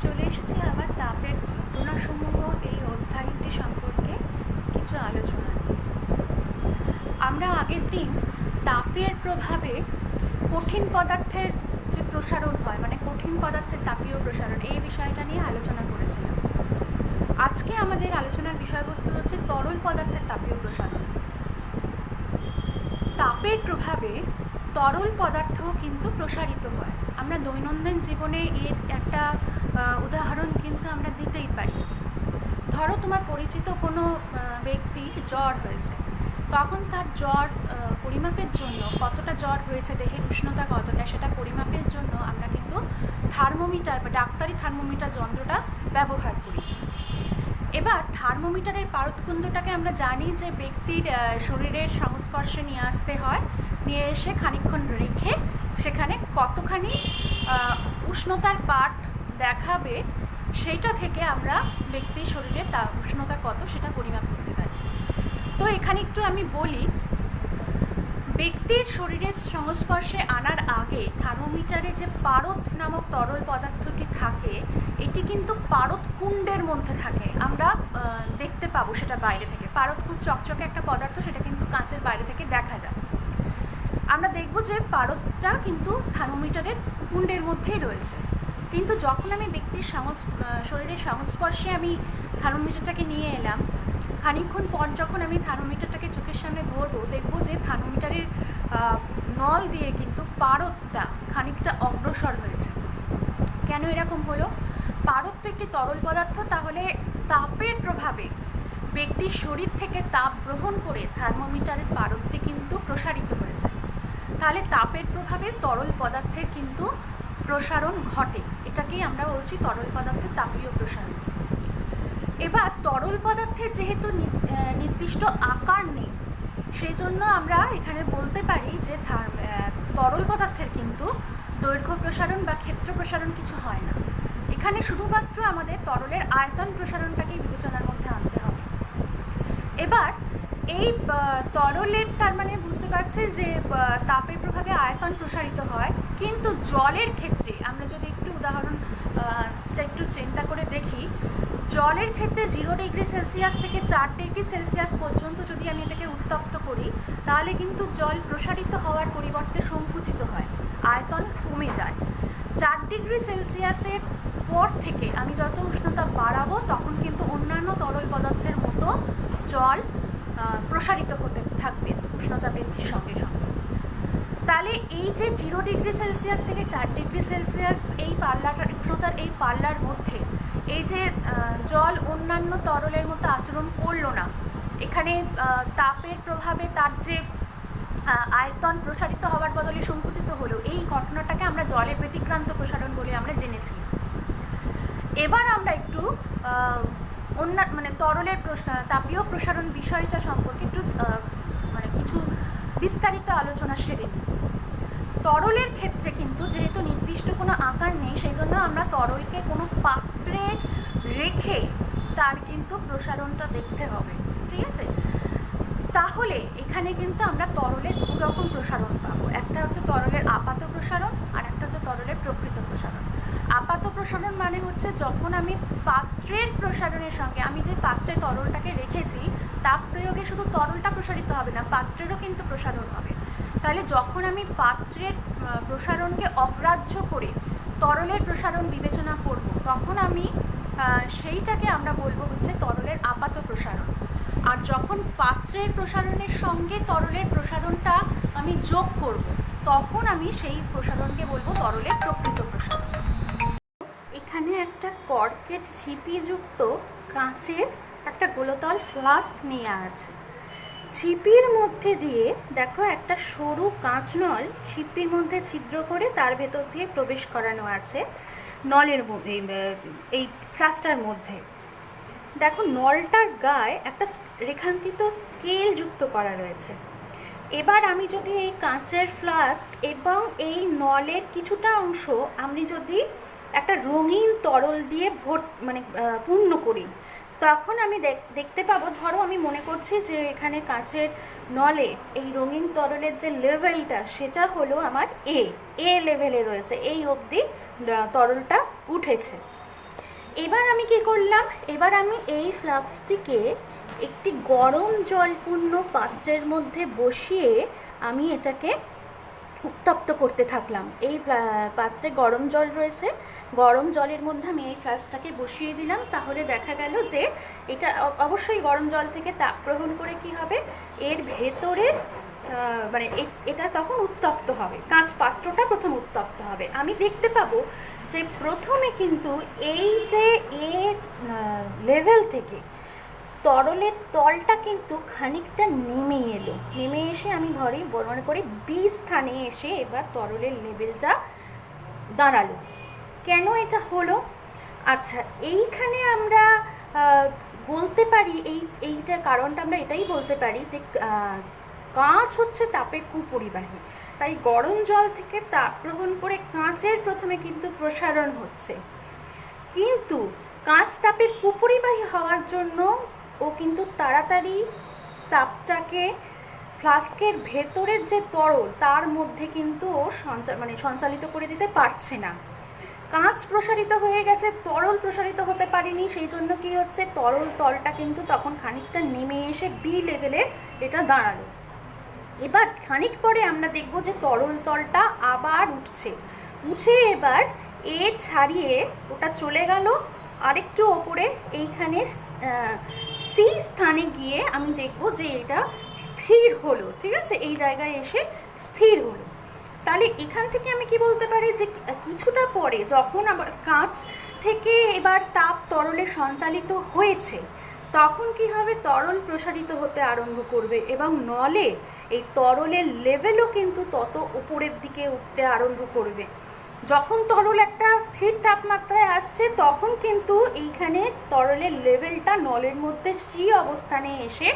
চলে এসেছি আবার তাপের ঘটনাসমূহ এই অধ্যায়টি সম্পর্কে কিছু আলোচনা নিয়ে। আমরা আগের দিন তাপের প্রভাবে কঠিন পদার্থের যে প্রসারণ হয়, মানে কঠিন পদার্থের তাপীয় প্রসারণ, এই বিষয়টা নিয়ে আলোচনা করেছিলাম। আজকে আমাদের আলোচনার বিষয়বস্তু হচ্ছে তরল পদার্থের তাপীয় প্রসারণ। তাপের প্রভাবে তরল পদার্থ কিন্তু প্রসারিত হয়। আমরা দৈনন্দিন জীবনে এর একটা উদাহরণ কিন্তু আমরা দিতেই পারি। ধরো তোমার পরিচিত কোনো ব্যক্তির জ্বর হয়েছে, তখন তার জ্বর পরিমাপের জন্য, কতটা জ্বর হয়েছে, দেহের উষ্ণতা কতটা, সেটা পরিমাপের জন্য আমরা কিন্তু থার্মোমিটার বা ডাক্তারি থার্মোমিটার যন্ত্রটা ব্যবহার করি। এবার থার্মোমিটারের পারদকুণ্ডটাকে আমরা জানি যে ব্যক্তির শরীরের সংস্পর্শে নিয়ে আসতে হয়, নিয়ে এসে খানিকক্ষণ রেখে সেখানে কতখানি উষ্ণতার পাঠ দেখাবে, সেইটা থেকে আমরা ব্যক্তির শরীরে তা উষ্ণতা কত সেটা পরিমাপ করতে পারি। তো এখানে একটু আমি বলি, ব্যক্তির শরীরের সংস্পর্শে আনার আগে থার্মোমিটারে যে পারদ নামক তরল পদার্থটি থাকে, এটি কিন্তু পারদ কুণ্ডের মধ্যে থাকে। আমরা দেখতে পাবো সেটা বাইরে থেকে। পারদ খুব চকচকে একটা পদার্থ, সেটা কিন্তু কাঁচের বাইরে থেকে দেখা যায়। আমরা দেখব যে পারদটা কিন্তু থার্মোমিটারের কুণ্ডের মধ্যেই রয়েছে। কিন্তু যখন আমি ব্যক্তির শরীরের সংস্পর্শে আমি থার্মোমিটারটাকে নিয়ে এলাম, খানিকক্ষণ পর যখন আমি থার্মোমিটারটাকে চোখের সামনে ধরবো, দেখবো যে থার্মোমিটারের নল দিয়ে কিন্তু পারদটা খানিকটা অগ্রসর হয়েছে। কেন এরকম হলো? পারদ তো একটি তরল পদার্থ, তাহলে তাপের প্রভাবে ব্যক্তির শরীর থেকে তাপ গ্রহণ করে থার্মোমিটারের পারদটি কিন্তু প্রসারিত হয়েছে। তাহলে তাপের প্রভাবে তরল পদার্থের কিন্তু প্রসারণ ঘটে, এটাকেই আমরা বলছি তরল পদার্থের তাপীয় প্রসারণ। এবার তরল পদার্থের যেহেতু নির্দিষ্ট আকার নেই, সেই জন্য আমরা এখানে বলতে পারি যে তরল পদার্থের কিন্তু দৈর্ঘ্য প্রসারণ বা ক্ষেত্র প্রসারণ কিছু হয় না। এখানে শুধুমাত্র আমাদের তরলের আয়তন প্রসারণটাকেই বিবেচনার মধ্যে আনতে হবে। এবার এই তরলের, তার মানে বুঝতে পারছে যে তাপের প্রভাবে আয়তন প্রসারিত হয়, কিন্তু জলের ক্ষেত্রে আমরা যদি একটু উদাহরণ একটু চিন্তা করে দেখি, জলের ক্ষেত্রে 0 ডিগ্রি সেলসিয়াস থেকে 4 ডিগ্রি সেলসিয়াস পর্যন্ত যদি আমি এটাকে উত্তপ্ত করি, তাহলে কিন্তু জল প্রসারিত হওয়ার পরিবর্তে সংকুচিত হয়, আয়তন কমে যায়। 4 ডিগ্রি সেলসিয়াসের পর থেকে আমি যত উষ্ণতা বাড়াবো, তখন কিন্তু অন্যান্য তরল পদার্থের মতো জল প্রসারিত হতে থাকবে উষ্ণতা বৃদ্ধির সঙ্গে সঙ্গে। তাহলে এই যে 0 ডিগ্রি সেলসিয়াস থেকে 4 ডিগ্রি সেলসিয়াস এই পাল্লাটার উষ্ণতার এই পাল্লার মধ্যে এই যে জল অন্যান্য তরলের মতো আচরণ করলো না, এখানে তাপের প্রভাবে তার যে আয়তন প্রসারিত হওয়ার বদলে সংকুচিত হলো, এই ঘটনাটাকে আমরা জলের ব্যতিক্রান্ত প্রসারণ বলে আমরা জেনেছি। এবার আমরা একটু মানে তরলের তাপীয় প্রসারণ বিষয়টা সম্পর্কে একটু মানে কিছু বিস্তারিত আলোচনা সেরে নিই। তরলের ক্ষেত্রে কিন্তু যেহেতু নির্দিষ্ট কোনো আকার নেই, সেই জন্য আমরা তরলকে কোনো পাত্রে রেখে তার কিন্তু প্রসারণটা দেখতে হবে, ঠিক আছে? তাহলে এখানে কিন্তু আমরা তরলের দু রকম প্রসারণ পাবো। একটা হচ্ছে তরলের আপাত প্রসারণ, আর একটা হচ্ছে তরলের প্রকৃত প্রসারণ। আপাত প্রসারণ মানে হচ্ছে যখন আমি পাত্রের প্রসারণের সঙ্গে, আমি যে পাত্রে তরলটাকে রেখেছি, তাপ প্রয়োগে শুধু তরলটা প্রসারিত হবে না, পাত্রেরও কিন্তু প্রসারণ হবে। তাহলে যখন আমি পাত্রের প্রসারণকে অগ্রাহ্য করে তরলের প্রসারণ বিবেচনা করব, তখন আমি সেইটাকে আমরা বলবো হচ্ছে তরলের আপাত প্রসারণ। আর যখন পাত্রের প্রসারণের সঙ্গে তরলের প্রসারণটা আমি যোগ করব, তখন আমি সেই প্রসারণকে বলবো তরলের প্রকৃত প্রসারণ। এখানে একটা কর্কেট ছিপিযুক্ত কাঁচের একটা গোলতল ফ্লাস্ক নেওয়া আছে। ছিপির মধ্যে দিয়ে দেখো একটা সরু কাঁচ নল ছিপির মধ্যে ছিদ্র করে তার ভেতর দিয়ে প্রবেশ করানো আছে নলের এই ফ্লাস্কটার মধ্যে। দেখো নলটার গায়ে একটা রেখাঙ্কিত স্কেল যুক্ত করা রয়েছে। এবার আমি যদি এই কাঁচের ফ্লাস্ক এবং এই নলের কিছুটা অংশ আমি যদি একটা রঙিন তরল দিয়ে পূর্ণ করি, তখন আমি দেখতে পাবো, ধরো আমি মনে করছি যে এখানে কাঁচের নলে এই রঙিন তরলের যে লেভেলটা, সেটা হলো আমার এ লেভেলে রয়েছে, এই অবধি তরলটা উঠেছে। এবার আমি কি করলাম, এবার আমি এই ফ্লাস্কটিকে একটি গরম জলপূর্ণ পাত্রের মধ্যে বসিয়ে আমি এটাকে উত্তপ্ত করতে থাকলাম। এই পাত্রে গরম জল রয়েছে, গরম জলের মধ্যে আমি এই ফ্লাস্কটাকে বসিয়ে দিলাম। তাহলে দেখা গেল যে এটা অবশ্যই গরম জল থেকে তাপ গ্রহণ করে কি হবে, এর ভেতরের মানে এটা তখন উত্তপ্ত হবে, কাঁচ পাত্রটা প্রথম উত্তপ্ত হবে। আমি দেখতে পাবো যে প্রথমে কিন্তু এই যে এর লেভেল থেকে তরলের তলটা কিন্তু খানিকটা নেমে এলো, নেমে এসে আমি মনে করি বি স্থানে এসে এবার তরলের লেভেলটা দাঁড়ালো। কেন এটা হলো? আচ্ছা, এইখানে আমরা বলতে পারি এইটা কারণটা আমরা এটাই বলতে পারি যে কাঁচ হচ্ছে তাপের কুপরিবাহী, তাই গরম জল থেকে তাপ গ্রহণ করে কাঁচের প্রথমে কিন্তু প্রসারণ হচ্ছে, কিন্তু কাঁচ তাপের কুপরিবাহী হওয়ার জন্য ও কিন্তু তাড়াতাড়ি তাপটাকে ফ্লাস্কের ভেতরের যে তরল তার মধ্যে কিন্তু ও সঞ্চালিত করে দিতে পারছে না। কাঁচ প্রসারিত হয়ে গেছে, তরল প্রসারিত হতে পারেনি, সেই জন্য কি হচ্ছে, তরল তলটা কিন্তু তখন খানিকটা নেমে এসে বি লেভেলে এটা দাঁড়ালো। এবার খানিক পরে আমরা দেখব যে তরল তলটা আবার উঠে এবার এ ছাড়িয়ে ওটা চলে গেল আরেকটু ওপরে, এইখানে সি স্থানে গিয়ে আমি দেখব যে এটা স্থির হলো। ঠিক আছে, এই জায়গায় এসে স্থির হলো। তাহলে এখান থেকে আমি কি বলতে পারি যে কিছুটা পরে যখন আবার কাঁচ থেকে এবার তাপ তরলে সঞ্চালিত হয়েছে, তখন কি হবে, তরল প্রসারিত হতে আরম্ভ করবে এবং নলে এই তরলের লেভেলও কিন্তু তত উপরের দিকে উঠতে আরম্ভ করবে। যখন তরল একটা স্থির তাপমাত্রায় আসছে তখন কিন্তু এইখানে তরলের লেভেলটা নলের মধ্যে স্থির অবস্থানে এসে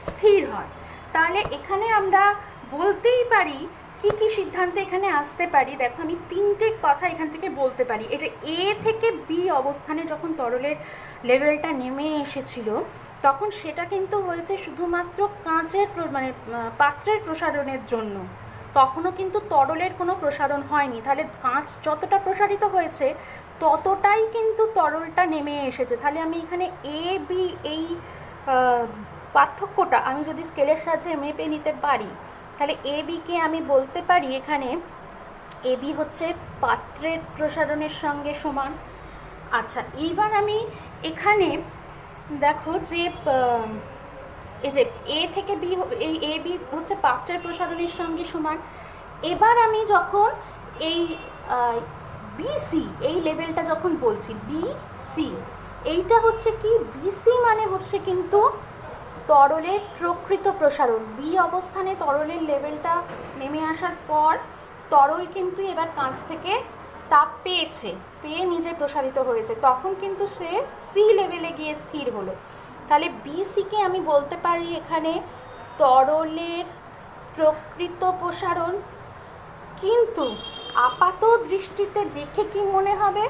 স্থির হয়। তাহলে এখানে আমরা বলতেই পারি কি কি সিদ্ধান্তে এখানে আসতে পারি। দেখো, আমি তিনটে কথা এখান থেকে বলতে পারি। এই যে এ থেকে বি অবস্থানে যখন তরলের লেভেলটা নেমে এসেছিল, তখন সেটা কিন্তু হয়েছে শুধুমাত্র কাঁচের পাত্রের প্রসারণের জন্য, তখনও কিন্তু তরলের কোনো প্রসারণ হয়নি। তাহলে কাঁচ যতটা প্রসারিত হয়েছে ততটাই কিন্তু তরলটা নেমে এসেছে। তাহলে আমি এখানে এ বি এই পার্থক্যটা আমি যদি স্কেলের সাহায্যে মেপে নিতে পারি, তাহলে এ বিকে আমি বলতে পারি এখানে এ বি হচ্ছে পাত্রের প্রসারণের সঙ্গে সমান। আচ্ছা, এইবার আমি এখানে দেখো যে এই যে এ থেকে বি, এই এ বি হচ্ছে পাত্রের প্রসারণের সঙ্গে সমান। এবার আমি যখন এই বিসি এই লেভেলটা যখন বলছি বিসি, এইটা হচ্ছে কি, বিসি মানে হচ্ছে কিন্তু তরলের প্রকৃত প্রসারণ। বি অবস্থানে তরলের লেভেলটা নেমে আসার পর তরল কিন্তু এবার কাঁচ থেকে তাপ পেয়ে নিজে প্রসারিত হয়েছে, তখন কিন্তু সে সি লেভেলে গিয়ে স্থির হলো। তাহলে বিসিকে আমি বলতে পারি এখানে তরলের প্রকৃত প্রসারণ। কিন্তু আপাত দৃষ্টিতে দেখে কি মনে হবে,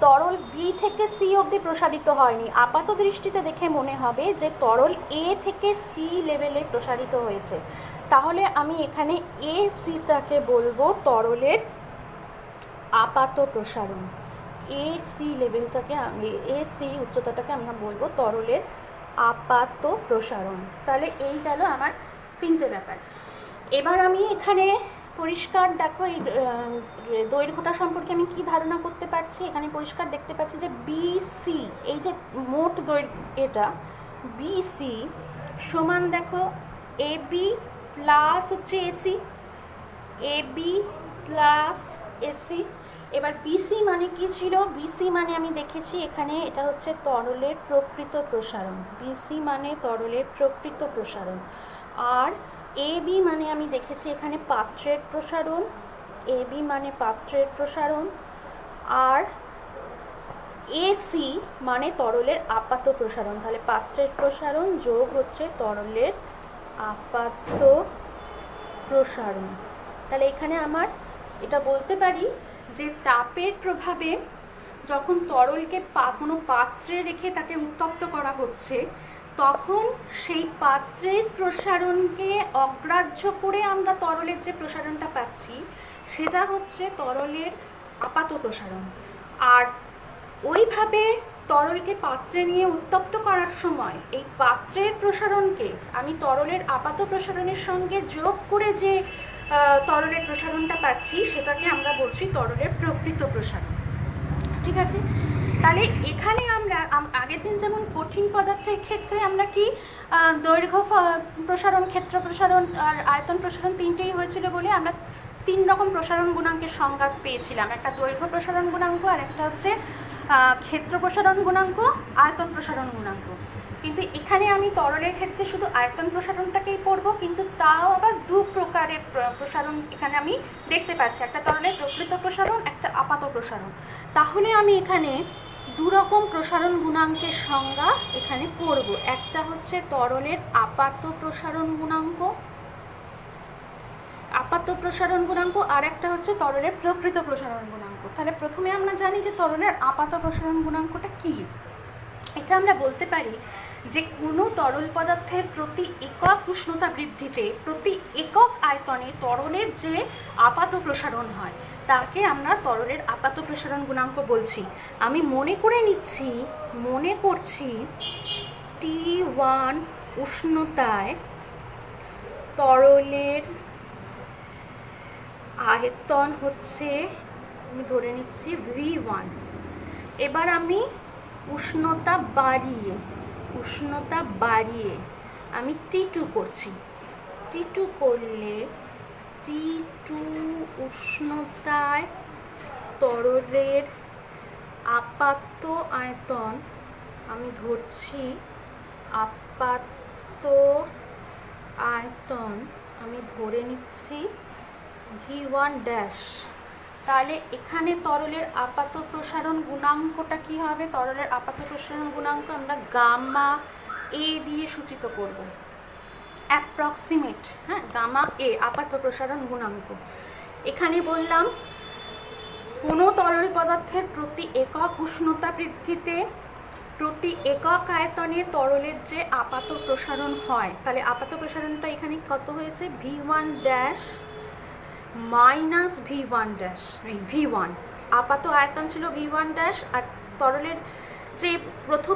তরল বি থেকে সি অবধি প্রসারিত হয়নি। আপাত দৃষ্টিতে দেখে মনে হবে যে তরল এ থেকে সি লেভেলে প্রসারিত হয়েছে। তাহলে আমি এখানে এ সিটাকে বলবো তরলের আপাত প্রসারণ। এ সি লেভেলটাকে এ সি উচ্চতাটাকে আমরা বলবো তরলের আপাত প্রসারণ। তাহলে এই গেল আমার তিনটে ব্যাপার। এবার আমি এখানে পরিষ্কার দেখো এই দৈর্ঘ্যটা সম্পর্কে আমি কি ধারণা করতে পারছি। এখানে পরিষ্কার দেখতে পাচ্ছি যে বিসি, এই যে মোট দৈর্ঘ্য এটা বিসি সমান, দেখো এ বি প্লাস হচ্ছে AC, A B plus AC. এবার বিসি মানে কি ছিল, বিসি মানে আমি দেখেছি এখানে এটা হচ্ছে তরলের প্রকৃত প্রসারণ, বিসি মানে তরলের প্রকৃত প্রসারণ। আর এ বি মানে আমি দেখেছি এখানে পাত্রের প্রসারণ, এ বি মানে পাত্রের প্রসারণ। আর এসি মানে তরলের আপাত প্রসারণ। তাহলে পাত্রের প্রসারণ যোগ হচ্ছে তরলের আপাত প্রসারণ। তাহলে এখানে আমার এটা বলতে পারি যে তাপের প্রভাবে যখন তরলকে কোনো পাত্রে রেখে তাকে উত্তপ্ত করা হচ্ছে, তখন সেই পাত্রের প্রসারণকে অগ্রাহ্য করে আমরা তরলের যে প্রসারণটা পাচ্ছি সেটা হচ্ছে তরলের আপাত প্রসারণ। আর ওইভাবে তরলকে পাত্রে নিয়ে উত্তপ্ত করার সময় এই পাত্রের প্রসারণকে আমি তরলের আপাত প্রসারণের সঙ্গে যোগ করে যে তরলের প্রসারণটা পাচ্ছি সেটাকে আমরা বলছি তরলের প্রকৃত প্রসারণ। ঠিক আছে, তাহলে এখানে আমরা আগের দিন যেমন কঠিন পদার্থের ক্ষেত্রে আমরা কি দৈর্ঘ্য প্রসারণ, ক্ষেত্র প্রসারণ আর আয়তন প্রসারণ তিনটেই হয়েছিল বলে আমরা 3 রকম প্রসারণ গুণাঙ্কের সংজ্ঞা পেয়েছিলাম। একটা দৈর্ঘ্য প্রসারণ গুণাঙ্ক, আর একটা হচ্ছে ক্ষেত্র প্রসারণ গুণাঙ্ক, আয়তন প্রসারণ গুণাঙ্ক। কিন্তু এখানে আমি তরলের ক্ষেত্রে শুধু আয়তন প্রসারণটাকেই পড়বো, কিন্তু তাও আবার 2 প্রকারের প্রসারণ এখানে আমি দেখতে পাচ্ছি, একটা তরলের প্রকৃত প্রসারণ, একটা আপাত প্রসারণ। তাহলে আমি এখানে 2 রকম প্রসারণ গুণাঙ্কের সংজ্ঞা এখানে পড়ব। একটা হচ্ছে তরলের আপাত প্রসারণ গুণাঙ্ক, আর একটা হচ্ছে তরলের প্রকৃত প্রসারণ গুণাঙ্ক। তাহলে প্রথমে আমরা জানি যে তরলের আপাত প্রসারণ গুণাঙ্কটা কী। এটা আমরা বলতে পারি যে কোনো তরল পদার্থের প্রতি একক উষ্ণতা বৃদ্ধিতে প্রতি একক আয়তনে তরলের যে আপাত প্রসারণ হয় তাকে আমরা তরলের আপাত প্রসারণ গুণাঙ্ক বলছি। আমি মনে করছি T1 উষ্ণতায় তরলের আয়তন হচ্ছে, আমি ধরে নিচ্ছি V1। এবার আমি উষ্ণতা বাড়িয়ে আমি T2 করছি। T2 করলে T2 উষ্ণতায় তরলের আপাত আয়তন আমি ধরছি, আমি ধরে নিচ্ছি V1 ড্যাশ। তাহলে এখানে তরলের আপাত প্রসারণ গুণাঙ্কটা কি হবে? তরলের আপাত প্রসারণ গুণাঙ্ক আমরা গামা এ দিয়ে সূচিত করব, অ্যাপ্রক্সিমেট। হ্যাঁ, গামা এ আপাত প্রসারণ গুণাঙ্ক। এখানে বললাম কোনো তরল পদার্থের প্রতি একক উষ্ণতা বৃদ্ধিতে প্রতি একক আয়তনে তরলের যে আপাত প্রসারণ হয়, তাহলে আপাত প্রসারণটা এখানে কত হয়েছে? V1 dash minus V1 dash. এই V1 আপাত আয়তন ছিল V1 ড্যাশ, আর তরলের যে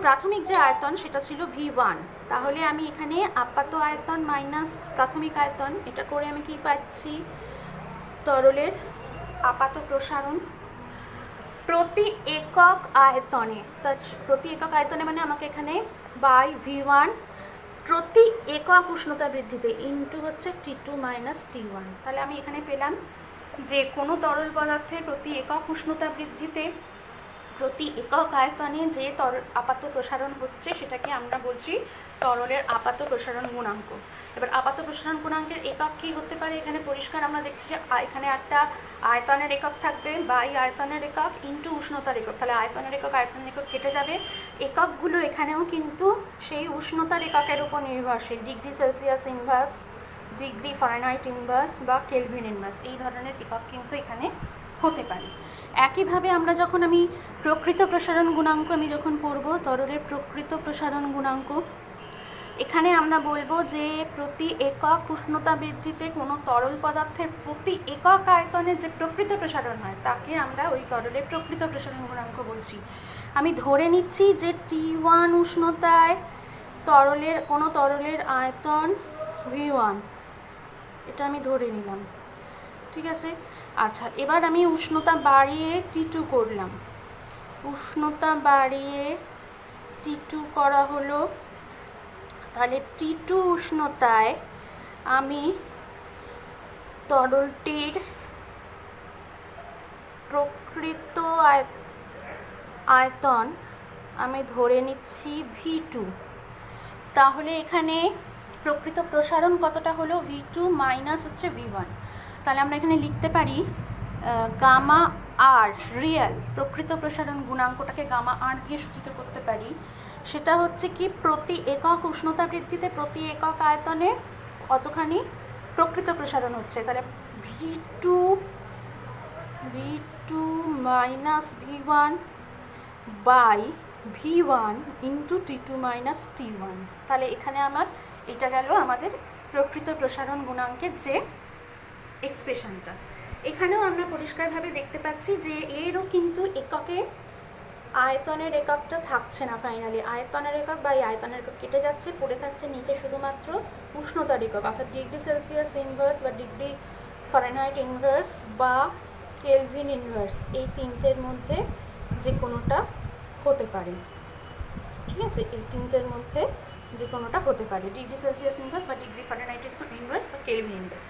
প্রাথমিক যে আয়তন সেটা ছিল V1। তাহলে আমি এখানে আপাত আয়তন মাইনাস প্রাথমিক আয়তন, এটা করে আমি কি পাচ্ছি? তরলের আপাত প্রসারণ প্রতি একক আয়তনে। প্রতি একক আয়তনে মানে আমাকে এখানে বাই V1 প্রতি একক উষ্ণতা বৃদ্ধিতে ইন্টু হচ্ছে T2 মাইনাস T1। তাহলে আমি এখানে পেলাম যে কোনো তরল পদার্থের প্রতি একক উষ্ণতা বৃদ্ধিতে প্রতি একক আয়তনে যে আপাত প্রসারণ হচ্ছে সেটাকে আমরা বলছি তরলের আপাত প্রসারণ গুণাঙ্ক। এবার আপাত প্রসারণ গুণাঙ্কের একক কী হতে পারে? এখানে পরিষ্কার আমরা দেখছি এখানে একটা আয়তনের একক থাকবে, বাই আয়তনের একক ইন্টু উষ্ণতার একক। তাহলে আয়তনের একক কেটে যাবে। এককগুলো এখানেও কিন্তু সেই উষ্ণতার এককের উপর নির্ভরশীল, degree Celsius inverse, degree Fahrenheit inverse বা কেলভিন ইনভার্স, এই ধরনের একক কিন্তু এখানে হতে পারে। একইভাবে আমরা যখন প্রকৃত প্রসারণ গুণাঙ্ক যখন পড়ব, তরলের প্রকৃত প্রসারণ গুণাঙ্ক, এখানে আমরা বলবো যে প্রতি একক উষ্ণতা বৃদ্ধিতে কোনো তরল পদার্থের প্রতি একক আয়তনে যে প্রকৃত প্রসারণ হয় তাকে আমরা ওই তরলের প্রকৃত প্রসারণ গুণাঙ্ক বলছি। আমি ধরে নিচ্ছি যে T1 উষ্ণতায় কোনো তরলের আয়তন V1, এটা আমি ধরে নিলাম। ঠিক আছে, আচ্ছা, এবার আমি উষ্ণতা বাড়িয়ে T2 করলাম। উষ্ণতা বাড়িয়ে T2 করা হলো। তাহলে T2 উষ্ণতায় আমি তরলটির প্রকৃত আয়তন আমি ধরে নিচ্ছি V2। তাহলে এখানে প্রকৃত প্রসারণ কতটা হলো? V2 মাইনাস হচ্ছে V1। তাহলে আমরা এখানে লিখতে পারি গামা আর, রিয়েল প্রকৃত প্রসারণ গুণাঙ্কটাকে গামা আর দিয়ে সূচিত করতে পারি। সেটা হচ্ছে কি প্রতি একক উষ্ণতা বৃদ্ধিতে প্রতি একক আয়তনে কতখানি প্রকৃত প্রসারণ হচ্ছে। তাহলে V2 minus V1 by V1 into T2 minus T1। তাহলে এখানে এটা গেল আমাদের প্রকৃত প্রসারণ গুণাঙ্কের যে এক্সপ্রেশনটা। এখানেও আমরা পরিষ্কারভাবে দেখতে পাচ্ছি যে এরও কিন্তু এককে আয়তনের এককটা থাকছে না ফাইনালি, আয়তনের একক বা এই আয়তনের একক কেটে যাচ্ছে, পড়ে থাকছে নিচে শুধুমাত্র উষ্ণতার একক, অর্থাৎ ডিগ্রি সেলসিয়াস ইনভার্স বা ডিগ্রি ফারেনহাইট ইনভার্স বা কেলভিন ইনভার্স, এই তিনটের মধ্যে যে কোনোটা হতে পারে। ঠিক আছে, এই তিনটের মধ্যে যে কোনোটা হতে পারে, ডিগ্রি সেলসিয়াস ইনভার্স বা ডিগ্রি ফারেনহাইট ইনভার্স বা কেলভিন ইনভার্স।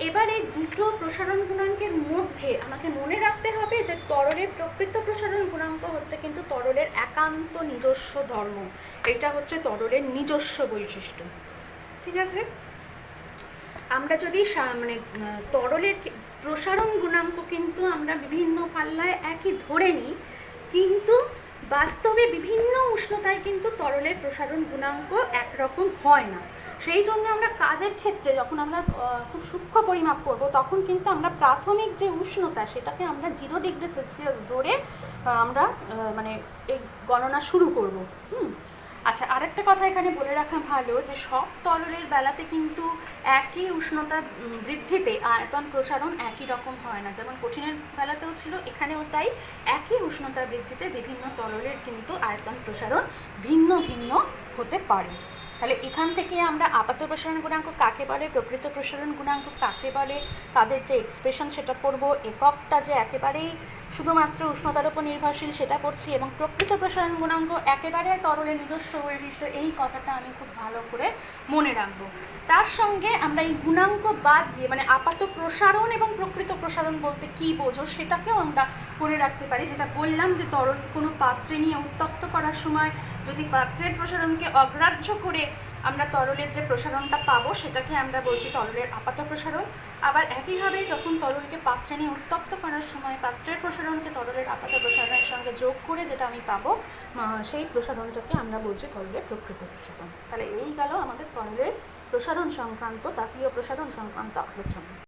এবার এই দুটো প্রসারণ গুণাঙ্কের মধ্যে আমাকে মনে রাখতে হবে যে তরলের প্রকৃত প্রসারণ গুণাঙ্ক হচ্ছে কিন্তু তরলের একান্ত নিজস্ব ধর্ম, এটা হচ্ছে তরলের নিজস্ব বৈশিষ্ট্য। ঠিক আছে, আমরা যদি মানে তরলের প্রসারণ গুণাঙ্ক কিন্তু আমরা বিভিন্ন পাল্লায় একই ধরে নিই, কিন্তু বাস্তবে বিভিন্ন উষ্ণতায় কিন্তু তরলের প্রসারণ গুণাঙ্ক একরকম হয় না। সেই জন্য আমরা কাজের ক্ষেত্রে যখন আমরা খুব সূক্ষ্ম পরিমাপ করব, তখন কিন্তু আমরা প্রাথমিক যে উষ্ণতা সেটাকে আমরা 0 ডিগ্রি সেলসিয়াস ধরে আমরা মানে এই গণনা শুরু করব। আচ্ছা, আরেকটা কথা এখানে বলে রাখা ভালো যে সব তরলের বেলাতে কিন্তু একই উষ্ণতা বৃদ্ধিতে আয়তন প্রসারণ একই রকম হয় না। যেমন কঠিনের বেলাতেও ছিল, এখানেও তাই, একই উষ্ণতা বৃদ্ধিতে বিভিন্ন তরলের কিন্তু আয়তন প্রসারণ ভিন্ন ভিন্ন হতে পারে। তাহলে এখান থেকে আমরা আপাত প্রসারণ গুণাঙ্ক কাকে বলে, প্রকৃত প্রসারণ গুণাঙ্ক কাকে বলে, তাদের যে এক্সপ্রেশন সেটা পড়ব, এককটা যে একেবারেই শুধুমাত্র উষ্ণতার উপর নির্ভরশীল সেটা পড়ছি, এবং প্রকৃত প্রসারণ গুণাঙ্ক একেবারে তরলের নিজস্ব বৈশিষ্ট্য, এই কথাটা আমি খুব ভালো করে মনে রাখবো। তার সঙ্গে আমরা এই গুণাঙ্ক বাদ দিয়ে মানে আপাত প্রসারণ এবং প্রকৃত প্রসারণ বলতে কী বোঝো সেটাকেও আমরা মনে রাখতে পারি। যেটা বললাম যে তরল কোনো পাত্রে নিয়ে উত্তপ্ত করার সময় যদি পাত্রের প্রসারণকে অগ্রাহ্য করে আমরা তরলের যে প্রসারণটা পাবো সেটাকে আমরা বলছি তরলের আপাত প্রসারণ। আবার একইভাবে যখন তরলকে পাত্রে নিয়ে উত্তপ্ত করার সময় পাত্রের প্রসারণকে তরলের আপাত প্রসারণের সঙ্গে যোগ করে যেটা আমি পাবো সেই প্রসারণটাকে আমরা বলছি তরলের প্রকৃত প্রসারণ। তাহলে এই গেল আমাদের তরলের প্রসারণ সংক্রান্ত, তাপীয় প্রসারণ সংক্রান্ত আলোচনা।